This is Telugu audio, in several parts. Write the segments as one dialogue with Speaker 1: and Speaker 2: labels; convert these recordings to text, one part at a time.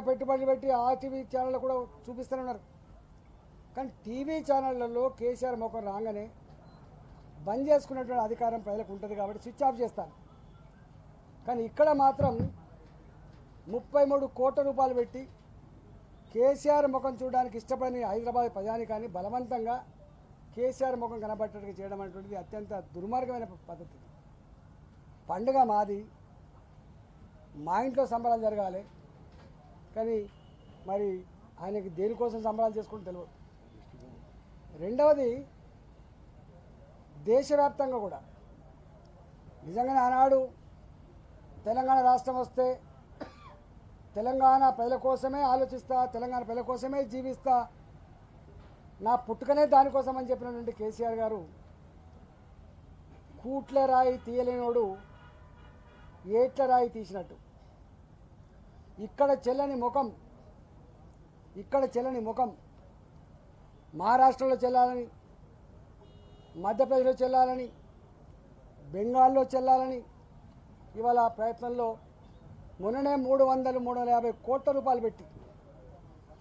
Speaker 1: పెట్టుబడులు పెట్టి ఆ టీవీ ఛానళ్ళు కూడా చూపిస్తూనే ఉన్నారు. కానీ టీవీ ఛానళ్లలో కేసీఆర్ ముఖం రాగానే బంద్ చేసుకున్నటువంటి అధికారం ప్రజలకు ఉంటుంది కాబట్టి స్విచ్ ఆఫ్ చేస్తాను. కానీ ఇక్కడ మాత్రం 33 కోట్ల రూపాయలు పెట్టి కేసీఆర్ ముఖం చూడడానికి ఇష్టపడని హైదరాబాద్ ప్రజానికాన్ని బలవంతంగా కేసీఆర్ ముఖం కనబట్టేట్టుగా చేయడం అనేటువంటిది అత్యంత దుర్మార్గమైన పద్ధతి. పండుగ మాది, మా ఇంట్లో సంబరాలు జరగాలి, కానీ మరి ఆయనకి దేనికోసం సంబరాలు చేసుకుంటూ తెలియదు. రెండవది, దేశవ్యాప్తంగా కూడా నిజంగానే ఆనాడు తెలంగాణ రాష్ట్రం వస్తే తెలంగాణ ప్రజల కోసమే ఆలోచిస్తా, తెలంగాణ ప్రజల కోసమే జీవిస్తా, నా పుట్టుకనే దానికోసం అని చెప్పినటువంటి కేసీఆర్ గారు కూట్ల రాయి తీయలేనోడు ఏట్ల రాయి తీసినట్టు ఇక్కడ చెల్లని ముఖం మహారాష్ట్రలో చెల్లాలని, మధ్యప్రదేశ్లో చెల్లాలని, బెంగాల్లో చెల్లాలని ఇవాళ ప్రయత్నంలో మొన్ననే 350 కోట్ల రూపాయలు పెట్టి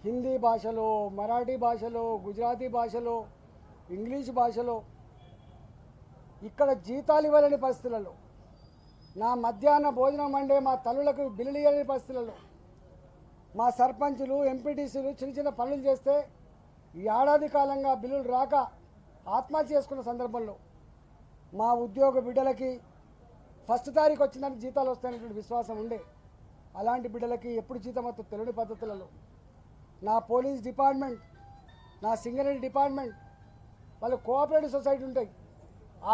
Speaker 1: హిందీ భాషలో, మరాఠీ భాషలో, గుజరాతీ భాషలో, ఇంగ్లీష్ భాషలో ఇక్కడ జీతాలు ఇవ్వలేని పరిస్థితులలో, నా మధ్యాహ్న భోజనం వండే మా తల్లులకు బిల్లులు ఇవ్వలేని పరిస్థితులలో, మా సర్పంచులు, ఎంపీటీసీలు చిన్న చిన్న పనులు చేస్తే ఈ ఏడాది కాలంగా బిల్లులు రాక ఆత్మహత్య చేసుకున్న సందర్భంలో మా ఉద్యోగ బిడ్డలకి ఫస్ట్ తారీఖు వచ్చిందని జీతాలు వస్తాయనేటువంటి విశ్వాసం ఉండే, అలాంటి బిడ్డలకి ఎప్పుడు జీతం వస్తుందో తెలియని పద్ధతులలో నా పోలీస్ డిపార్ట్మెంట్, నా సింగరేణి డిపార్ట్మెంట్, వాళ్ళు కోఆపరేటివ్ సొసైటీ ఉంటాయి,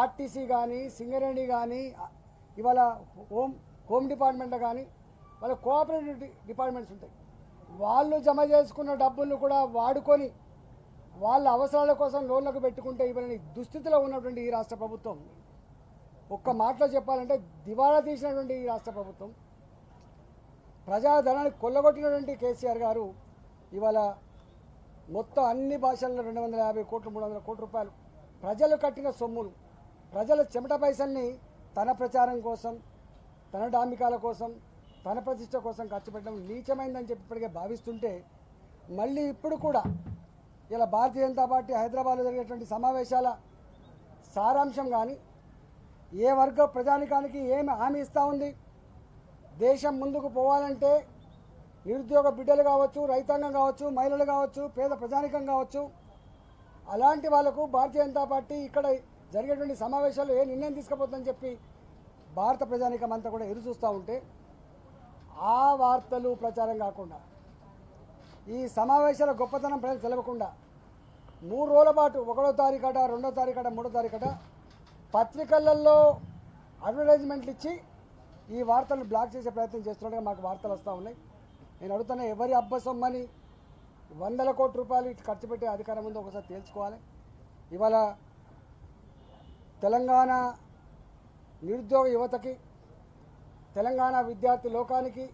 Speaker 1: ఆర్టీసీ కానీ, సింగరేణి కానీ, ఇవాళ హోమ్ డిపార్ట్మెంట్లో కానీ వాళ్ళ కోఆపరేటివ్ డిపార్ట్మెంట్స్ ఉంటాయి. వాళ్ళు జమ చేసుకున్న డబ్బులను కూడా వాడుకొని వాళ్ళ అవసరాల కోసం లోన్లకు పెట్టుకుంటే ఇవన్నీ దుస్థితిలో ఉన్నటువంటి ఈ రాష్ట్ర ప్రభుత్వం, ఒక్క మాటలో చెప్పాలంటే దివాళా తీసినటువంటి ఈ రాష్ట్ర ప్రభుత్వం, ప్రజాధనాన్ని కొల్లగొట్టినటువంటి కేసీఆర్ గారు ఇవాళ మొత్తం అన్ని భాషల్లో 250 కోట్లు 300 కోట్ల రూపాయలు ప్రజలు కట్టిన సొమ్ములు, ప్రజల చెమట పైసల్ని తన ప్రచారం కోసం, తన డాంబికాల కోసం, తన ప్రతిష్ట కోసం ఖర్చు పెట్టడం నీచమైందని చెప్పి ఇప్పటికే భావిస్తుంటే, మళ్ళీ ఇప్పుడు కూడా ఇలా భారతీయ జనతా పార్టీ హైదరాబాద్లో జరిగేటువంటి సమావేశాల సారాంశం కానీ ఏ వర్గ ప్రజానికానికి ఏమి హామీ ఇస్తూ ఉంది, దేశం ముందుకు పోవాలంటే నిరుద్యోగ బిడ్డలు కావచ్చు, రైతాంగం కావచ్చు, మహిళలు కావచ్చు, పేద ప్రజానికం కావచ్చు, అలాంటి వాళ్లకు భారతీయ జనతా పార్టీ ఇక్కడ జరిగేటువంటి సమావేశాలు ఏ నిర్ణయం తీసుకుపోతుందని చెప్పి భారత ప్రజానికం అంతా కూడా ఎదురు చూస్తూ ఉంటే, ఆ వార్తలు ప్రచారం కాకుండా, ఈ సమావేశాల గొప్పతనం ప్రజలు తెలవకుండా 3 రోజుల పాటు 1వ తారీఖట, 2వ తారీఖట, 3వ తారీఖట పత్రికలలో అడ్వర్టైజ్మెంట్లు ఇచ్చి ఈ వార్తలను బ్లాక్ చేసే ప్రయత్నం చేస్తున్నట్టుగా మాకు వార్తలు వస్తూ ఉన్నాయి. నేను అడుగుతున్నా, ఎవరి అబ్బసొమ్మని 100 కోట్ల రూపాయలు ఇటు ఖర్చు పెట్టే అధికారం ఉందో ఒకసారి తేల్చుకోవాలి. ఇవాళ తెలంగాణ నిరుద్యోగ యువతకి, తెలంగాణ విద్యార్థి లోకానికి,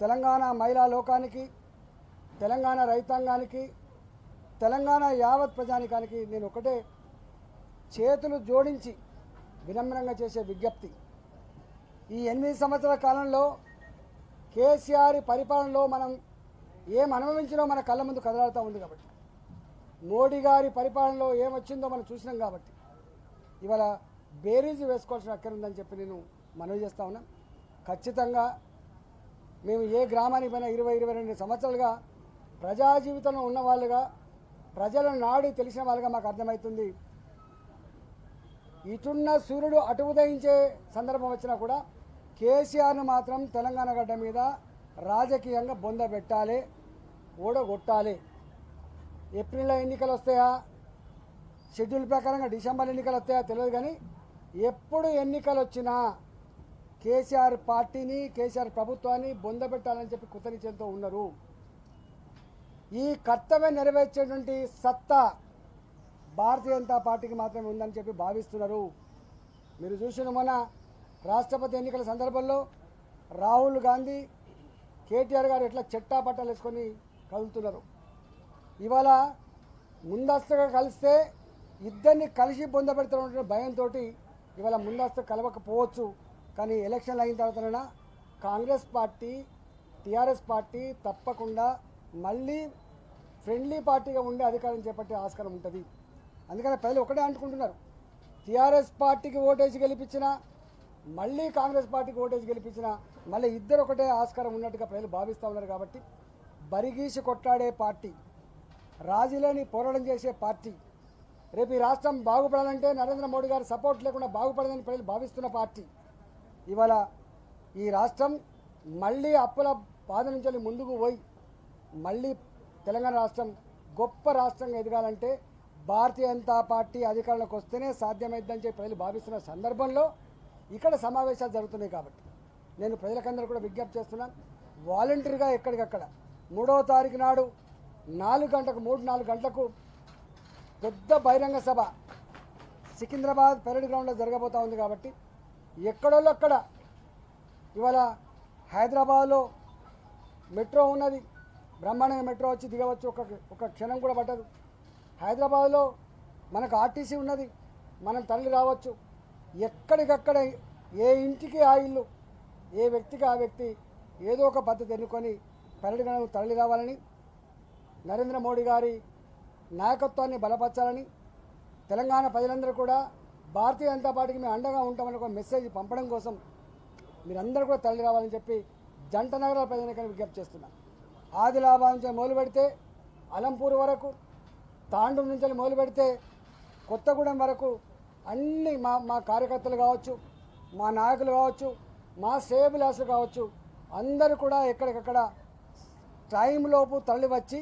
Speaker 1: తెలంగాణ మహిళా లోకానికి, తెలంగాణ రైతాంగానికి, తెలంగాణ యావత్ ప్రజానికానికి నేను ఒకటే చేతులు జోడించి వినమ్రంగా చేసే విజ్ఞప్తి, ఈ 8 సంవత్సరాల కాలంలో కేసీఆర్ పరిపాలనలో మనం ఏం అనుభవించినో మన కళ్ళ ముందు కదలాడుతూ ఉంది కాబట్టి, మోడీ గారి పరిపాలనలో ఏమొచ్చిందో మనం చూసినాం కాబట్టి ఇవాళ బేరీజు వేసుకోవాల్సిన అక్కర ఉందని చెప్పి నేను మనవి చేస్తూ ఉన్నాం. ఖచ్చితంగా మేము ఏ గ్రామానికి పోయినా 20-22 సంవత్సరాలుగా ప్రజా జీవితంలో ఉన్న వాళ్ళుగా, ప్రజల నాడి తెలిసిన వాళ్ళుగా మాకు అర్థమవుతుంది. ఇటున్న సూర్యుడు అటు ఉదయించే సందర్భం వచ్చినా కూడా కేసీఆర్ను మాత్రం తెలంగాణ గడ్డ మీద రాజకీయంగా బొంద పెట్టాలి, ఓడగొట్టాలి. ఏప్రిల్లో ఎన్నికలు వస్తాయా, షెడ్యూల్ ప్రకారంగా డిసెంబర్ ఎన్నికలు వస్తాయా తెలియదు, కానీ ఎప్పుడు ఎన్నికలు వచ్చినా కేసీఆర్ పార్టీని, కేసీఆర్ ప్రభుత్వాన్ని బొంద పెట్టాలని చెప్పి కృతనిశ్చయంతో ఉన్నారు. ఈ కర్తవ్యం నెరవేర్చేటువంటి సత్తా భారతీయ జనతా పార్టీకి మాత్రమే ఉందని చెప్పి భావిస్తున్నారు. మీరు చూసిన మొన్న రాష్ట్రపతి ఎన్నికల సందర్భంలో రాహుల్ గాంధీ, కేటీఆర్ గారు ఎట్లా చెట్టా పట్టాలు వేసుకొని కదులుతున్నారు. ఇవాళ ముందస్తుగా కలిస్తే ఇద్దరిని కలిసి బొంద పెడుతున్న భయంతో ఇవాళ ముందస్తు కలవకపోవచ్చు, కానీ ఎలక్షన్లు అయిన తర్వాతనైనా కాంగ్రెస్ పార్టీ టీఆర్ఎస్ పార్టీ తప్పకుండా మళ్ళీ ఫ్రెండ్లీ పార్టీగా ఉండే అధికారం చేపట్టే ఆస్కారం ఉంటుంది. అందుకని ప్రజలు ఒకటే అనుకుంటున్నారు, టీఆర్ఎస్ పార్టీకి ఓటేసి గెలిపించిన మళ్ళీ కాంగ్రెస్ పార్టీకి ఓటేసి గెలిపించిన మళ్ళీ ఇద్దరు ఒకటే ఆస్కారం ఉన్నట్టుగా ప్రజలు భావిస్తూ ఉన్నారు. కాబట్టి బరిగీసి కొట్లాడే పార్టీ, రాజీలేని పోరాటం చేసే పార్టీ, రేపు ఈ రాష్ట్రం బాగుపడాలంటే నరేంద్ర మోడీ గారి సపోర్ట్ లేకుండా బాగుపడదని ప్రజలు భావిస్తున్న పార్టీ. ఇవాళ ఈ రాష్ట్రం మళ్ళీ అప్పుల బాధ నుంచి ముందుకు పోయి మళ్ళీ తెలంగాణ రాష్ట్రం గొప్ప రాష్ట్రంగా ఎదగాలంటే భారతీయ జనతా పార్టీ అధికారంలోకి వస్తేనే సాధ్యమైందని చెప్పి ప్రజలు భావిస్తున్న సందర్భంలో ఇక్కడ సమావేశాలు జరుగుతున్నాయి. కాబట్టి నేను ప్రజలకందరూ కూడా విజ్ఞప్తి చేస్తున్నాను, వాలంటరీగా ఎక్కడికక్కడ 3వ తారీఖు నాడు 4 గంటలకు పెద్ద బహిరంగ సభ సికింద్రాబాద్ పెరేడ్ గ్రౌండ్లో జరగబోతూ ఉంది. కాబట్టి ఎక్కడోళ్ళు అక్కడ ఇవాళ హైదరాబాద్లో మెట్రో ఉన్నది, బ్రహ్మాండంగా మెట్రో వచ్చి దిగవచ్చు, ఒక క్షణం కూడా పట్టదు. హైదరాబాద్లో మనకు ఆర్టీసీ ఉన్నది, మనం తరలి రావచ్చు. ఎక్కడికక్కడ ఏ ఇంటికి ఆ ఇల్లు, ఏ వ్యక్తికి ఆ వ్యక్తి ఏదో ఒక పద్ధతి ఎన్నుకొని పెరేడ్ గ్రౌండ్ తరలి రావాలని, నరేంద్ర మోడీ గారి నాయకత్వాన్ని బలపరచాలని, తెలంగాణ ప్రజలందరూ కూడా భారతీయ జనతా పార్టీకి మేము అండగా ఉంటామని ఒక మెసేజ్ పంపడం కోసం మీరందరూ కూడా తరలి రావాలని చెప్పి జంట నగరాల ప్రజలకని విజ్ఞప్తి చేస్తున్నాం. ఆదిలాబాద్ నుంచి మొదలు పెడితే అలంపూర్ వరకు, తాండూరు నుంచి మొదలు పెడితే కొత్తగూడెం వరకు అన్ని మా కార్యకర్తలు కావచ్చు, మా నాయకులు కావచ్చు, మా శ్రేయోభిలాషులు కావచ్చు, అందరూ కూడా ఎక్కడికక్కడ టైంలోపు తరలి వచ్చి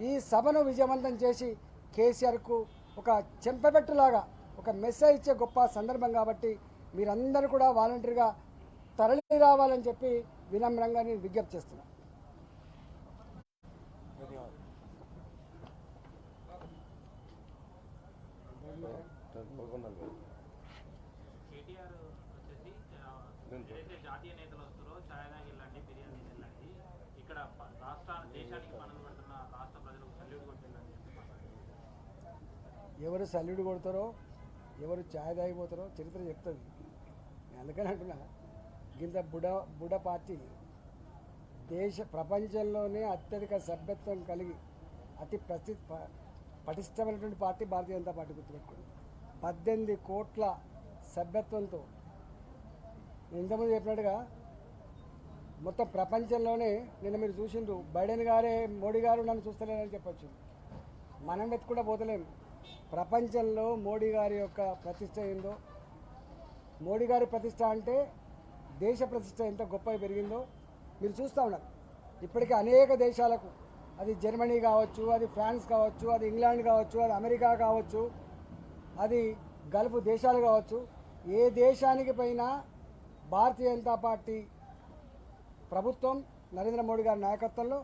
Speaker 1: ఈ సభను విజయవంతం చేసి కేసీఆర్కు ఒక చెంపపెట్టులాగా ఒక మెసేజ్ ఇచ్చే గొప్ప సందర్భం. కాబట్టి మీరందరూ కూడా వాలంటరీగా తరలి రావాలని చెప్పి వినమ్రంగా నేను విజ్ఞప్తి చేస్తున్నాను.
Speaker 2: జాతీయ నేతలు వస్తారో ఛాయదాగి వెళ్ళండి, బిర్యానీ వెళ్ళండి, ఇక్కడ రాష్ట్రాన్ని దేశానికి పనులు పెడుతున్న రాష్ట్ర ప్రజలకు సల్యూట్ కొట్టిందని
Speaker 1: ఎవరు సల్యూట్ కొడతారో, ఎవరు ఛాయ్ తాగిపోతారో చరిత్ర చెప్తుంది. నేను అందుకని అంటున్నా, ఇంత బుడ పార్టీ ప్రపంచంలోనే అత్యధిక సభ్యత్వం కలిగి అతి పటిష్టమైనటువంటి పార్టీ భారతీయ జనతా పార్టీ. గుర్తుపెట్టుకోండి, 18 కోట్ల సభ్యత్వంతో. నేను ఇంతకుముందు చెప్పినట్టుగా మొత్తం ప్రపంచంలోనే నిన్న మీరు చూసిండ్రు, బైడెన్ గారే మోడీ గారు నన్ను చూస్తలేరని చెప్పొచ్చు. మనం వెతుకుండా పోతలేము. ప్రపంచంలో మోడీ గారి యొక్క ప్రతిష్ట ఏందో, మోడీ గారి ప్రతిష్ట అంటే దేశ ప్రతిష్ట ఎంత గొప్పగా పెరిగిందో మీరు చూస్తూ ఉన్నారు. ఇప్పటికీ అనేక దేశాలకు, అది జర్మనీ కావచ్చు, అది ఫ్రాన్స్ కావచ్చు, అది ఇంగ్లాండ్ కావచ్చు, అది అమెరికా కావచ్చు, అది గల్ఫ్ దేశాలు కావచ్చు, ఏ దేశానికి పోయినా భారతీయ జనతా పార్టీ ప్రభుత్వం నరేంద్ర మోడీ గారి నాయకత్వంలో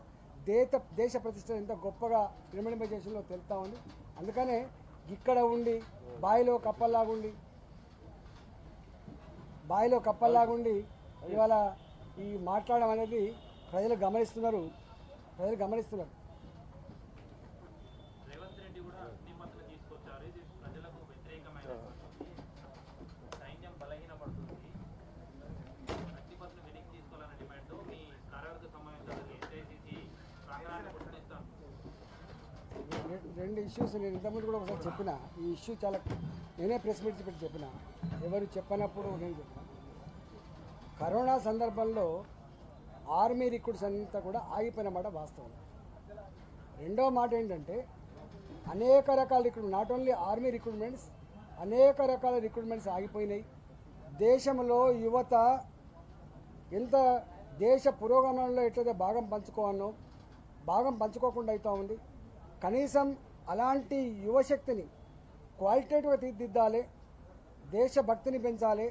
Speaker 1: దేశ ప్రతిష్ట ఎంత గొప్పగా నిర్మింపజేసిందో తెలుస్తూ ఉంది. అందుకనే ఇక్కడ ఉండి బాయిలో కప్పల్లాగుండి ఇవాళ ఈ మాట్లాడడం అనేది ప్రజలు గమనిస్తున్నారు.
Speaker 2: రేవంత్ రెడ్డి కూడా నిమ్మతులు తీసుకొచ్చారు. ఇది ప్రజలకు వ్యతిరేకమైన సైన్యం బలహీనపడుతుంది, అగ్నిపత్తులు వెనక్కి తీసుకోవాలనే డిమాండ్ మీ కార్యవర్గ సమావేశాలు ఏఐసీసీ ప్రాంగణాన్ని గుర్తిస్తాను.
Speaker 1: 2 ఇష్యూస్ నేను ఇంతకుముందు కూడా ఒకసారి చెప్పిన. ఈ ఇష్యూ చాలా నేనే ప్రెస్ మీట్ పెట్టి చెప్పిన, ఎవరు చెప్పనప్పుడు నేను చెప్పిన. కరోనా సందర్భంలో ఆర్మీ రిక్రూట్స్ అంతా కూడా ఆగిపోయిన మాట వాస్తవం. రెండవ మాట ఏంటంటే అనేక రకాల recruitment, not only army recruitments, అనేక రకాల రిక్రూట్మెంట్స్ ఆగిపోయినాయి. దేశంలో యువత ఎంత దేశ పురోగమనంలో ఎట్లయితే భాగం పంచుకోకుండా అవుతూ ఉంది. కనీసం అలాంటి యువశక్తిని క్వాలిటేటివ్గా తీర్చిదిద్దాలి, దేశభక్తిని పెంచాలి,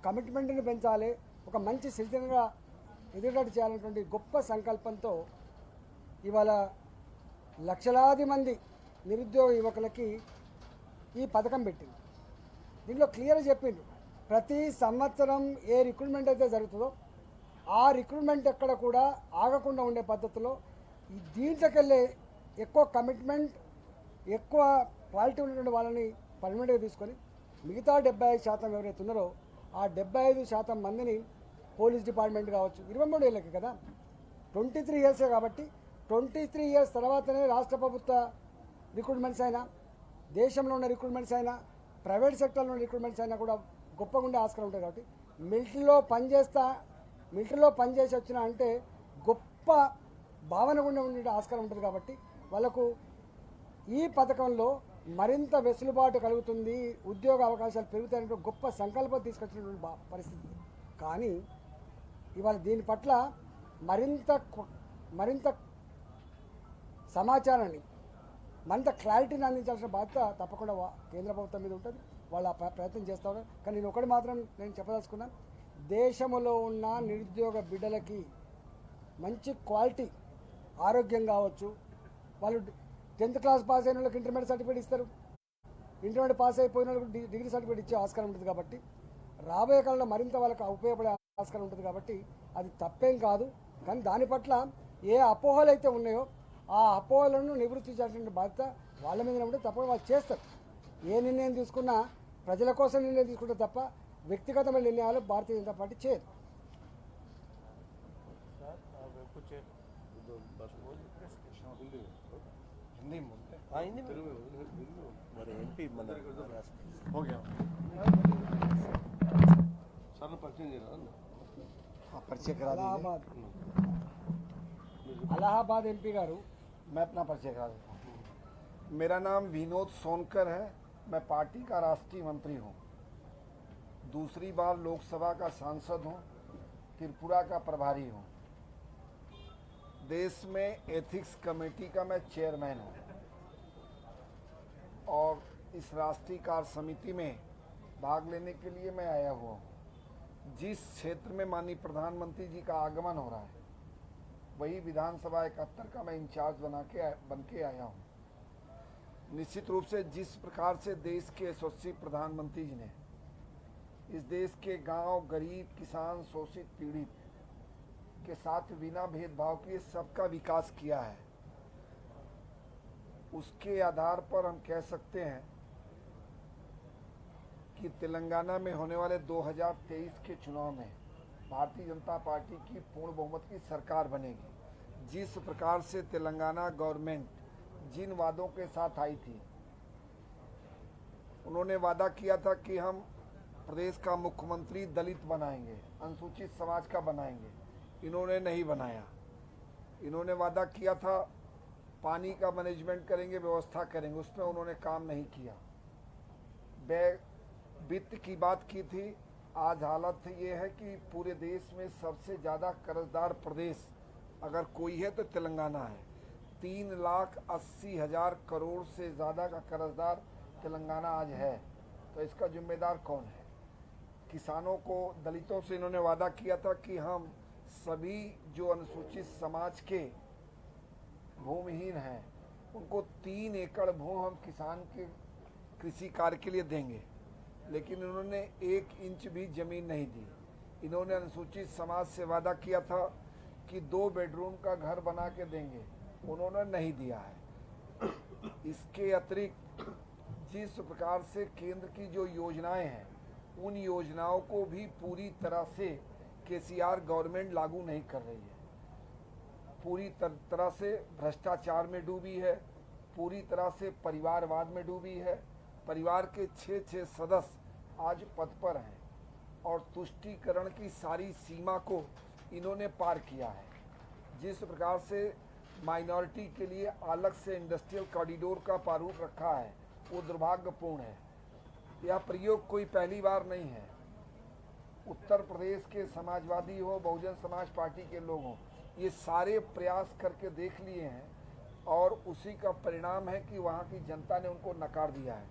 Speaker 1: కమిట్మెంట్ని పెంచాలి, ఒక మంచి సిటిజన్గా ఎదుగుదల చేయాలనేటువంటి గొప్ప సంకల్పంతో ఇవాళ లక్షలాది మంది నిరుద్యోగ యువకులకి ఈ పథకం పెట్టింది. దీంట్లో క్లియర్గా చెప్పిండు, ప్రతి సంవత్సరం ఏ రిక్రూట్మెంట్ అయితే జరుగుతుందో ఆ రిక్రూట్మెంట్ ఎక్కడ కూడా ఆగకుండా ఉండే పద్ధతిలో దీంట్లోకెళ్ళే ఎక్కువ కమిట్మెంట్, ఎక్కువ క్వాలిటీ ఉన్నటువంటి వాళ్ళని పర్మనెంట్గా తీసుకొని మిగతా 75% ఎవరైతే ఉన్నారో ఆ 75% మందిని పోలీస్ డిపార్ట్మెంట్ కావచ్చు, 23 ఏళ్ళకి కదా, 23 ఇయర్సే కాబట్టి 23 ఇయర్స్ తర్వాతనే రాష్ట్ర ప్రభుత్వ రిక్రూట్మెంట్స్ అయినా, దేశంలో ఉన్న రిక్రూట్మెంట్స్ అయినా, ప్రైవేట్ సెక్టర్లో ఉన్న రిక్రూట్మెంట్స్ అయినా కూడా గొప్పగా ఉండే ఆస్కారం ఉంటుంది. కాబట్టి మిలిటరీలో పనిచేసి వచ్చిన అంటే గొప్ప భావన కూడా ఉండే ఆస్కారం ఉంటుంది. కాబట్టి వాళ్ళకు ఈ పథకంలో మరింత వెసులుబాటు కలుగుతుంది, ఉద్యోగ అవకాశాలు పెరుగుతాయనే గొప్ప సంకల్పం తీసుకొచ్చినటువంటి పరిస్థితి. కానీ ఇవాళ దీని పట్ల మరింత సమాచారాన్ని, మరింత క్లారిటీని అందించాల్సిన బాధ్యత తప్పకుండా కేంద్ర ప్రభుత్వం మీద ఉంటుంది. వాళ్ళు ఆ ప్రయత్నం చేస్తూ ఉన్నారు. కానీ నేను ఒకటి మాత్రం నేను చెప్పదలుచుకున్నాను, దేశంలో ఉన్న నిరుద్యోగ బిడ్డలకి మంచి క్వాలిటీ ఆరోగ్యం కావచ్చు, వాళ్ళు 10th క్లాస్ పాస్ అయిన వాళ్ళకి ఇంటర్మీడియట్ సర్టిఫికేట్ ఇస్తారు, ఇంటర్మీడియట్ పాస్ అయిపోయిన వాళ్ళకి డిగ్రీ సర్టిఫికేట్ ఇచ్చే ఆస్కారం ఉంటుంది. కాబట్టి రాబోయే కాలంలో మరింత వాళ్ళకి ఉపయోగపడే ఆస్కారం ఉంటుంది. కాబట్టి అది తప్పేం కాదు. కానీ దాని పట్ల ఏ అపోహలు అయితే ఉన్నాయో ఆ అపోహలను నివృత్తి చేయాల్సిన బాధ్యత వాళ్ళ మీద ఉంటే తప్పకుండా వాళ్ళు చేస్తారు. ఏ నిర్ణయం తీసుకున్నా ప్రజల కోసం నిర్ణయం తీసుకుంటే తప్ప వ్యక్తిగతమైన నిర్ణయాలు భారతీయ జనతా పార్టీ చేయదు. अलाहाबाद एमपी गारू, मैं अपना परिचय करा देता हूँ।
Speaker 3: मेरा नाम विनोद सोनकर है। मैं पार्टी का राष्ट्रीय मंत्री हूँ, दूसरी बार लोकसभा का सांसद हूँ, त्रिपुरा का प्रभारी हूँ। देश में एथिक्स कमेटी का मैं चेयरमैन हूँ और इस राष्ट्रीय कार्य समिति में भाग लेने के लिए मैं आया हुआ हूँ। जिस क्षेत्र में माननीय प्रधानमंत्री जी का आगमन हो रहा है वही विधानसभा 71 का मैं इंचार्ज बन के आया हूँ। निश्चित रूप से जिस प्रकार से देश के यशस्वी प्रधानमंत्री जी ने इस देश के गांव, गरीब, किसान, शोषित, पीड़ित के साथ बिना भेदभाव के सबका विकास किया है, उसके आधार पर हम कह सकते हैं कि तेलंगाना में होने वाले 2023 के चुनाव में भारतीय जनता पार्टी की पूर्ण बहुमत की सरकार बनेगी। जिस प्रकार से तेलंगाना गवर्नमेंट जिन वादों के साथ आई थी, उन्होंने वादा किया था कि हम प्रदेश का मुख्यमंत्री दलित बनाएंगे, अनुसूचित समाज का बनाएंगे, इन्होंने नहीं बनाया। इन्होंने वादा किया था पानी का मैनेजमेंट करेंगे, व्यवस्था करेंगे, उसमें उन्होंने काम नहीं किया। वित्त की बात की थी, आज हालत ये है कि पूरे देश में सबसे ज़्यादा कर्जदार प्रदेश अगर कोई है तो तेलंगाना है। 3,80,000 करोड़ से ज़्यादा का कर्जदार तेलंगाना आज है, तो इसका जिम्मेदार कौन है? किसानों को, दलितों से इन्होंने वादा किया था कि हम सभी जो अनुसूचित समाज के भूमिहीन हैं उनको 3 एकड़ भू हम किसान के कृषि कार्य के लिए देंगे, लेकिन इन्होंने 1 इंच भी ज़मीन नहीं दी। इन्होंने अनुसूचित समाज से वादा किया था कि 2 बेडरूम का घर बना के देंगे, उन्होंने नहीं दिया है। इसके अतिरिक्त जिस प्रकार से केंद्र की जो योजनाएं हैं उन योजनाओं को भी पूरी तरह से केसीआर गवर्नमेंट लागू नहीं कर रही है। पूरी तरह से भ्रष्टाचार में डूबी है, पूरी तरह से परिवारवाद में डूबी है। परिवार के 6 सदस्य आज पद पर हैं और तुष्टीकरण की सारी सीमा को इन्होंने पार किया है। जिस प्रकार से माइनॉरिटी के लिए अलग से इंडस्ट्रियल कॉरिडोर का प्रारूप रखा है वो दुर्भाग्यपूर्ण है। यह प्रयोग कोई पहली बार नहीं है। उत्तर प्रदेश के समाजवादी हो, बहुजन समाज पार्टी के लोग हों, ये सारे प्रयास करके देख लिए हैं और उसी का परिणाम है कि वहाँ की जनता ने उनको नकार दिया है।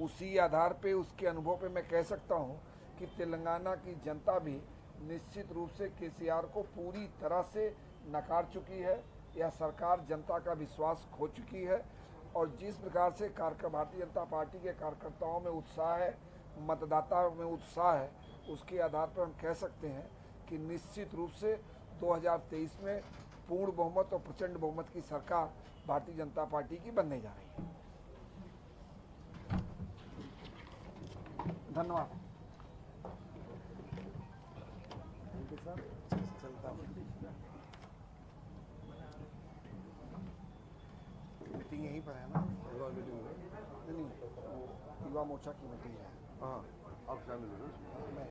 Speaker 3: उसी आधार पे, उसके अनुभव पे मैं कह सकता हूँ कि तेलंगाना की जनता भी निश्चित रूप से केसीआर को पूरी तरह से नकार चुकी है। यह सरकार जनता का विश्वास खो चुकी है और जिस प्रकार से भारतीय जनता पार्टी के कार्यकर्ताओं में उत्साह है, मतदाताओं में उत्साह है, उसके आधार पर हम कह सकते हैं कि निश्चित रूप से 2023 में पूर्ण बहुमत और प्रचंड बहुमत की सरकार भारतीय जनता पार्टी की बनने जा रही है। धन्यवाद।
Speaker 1: सर चलता हूँ।
Speaker 3: पर है ना। नहीं, वो युवा मोर्चा की मीटिंग है।
Speaker 4: हाँ, आप शामिल हो।
Speaker 3: मैं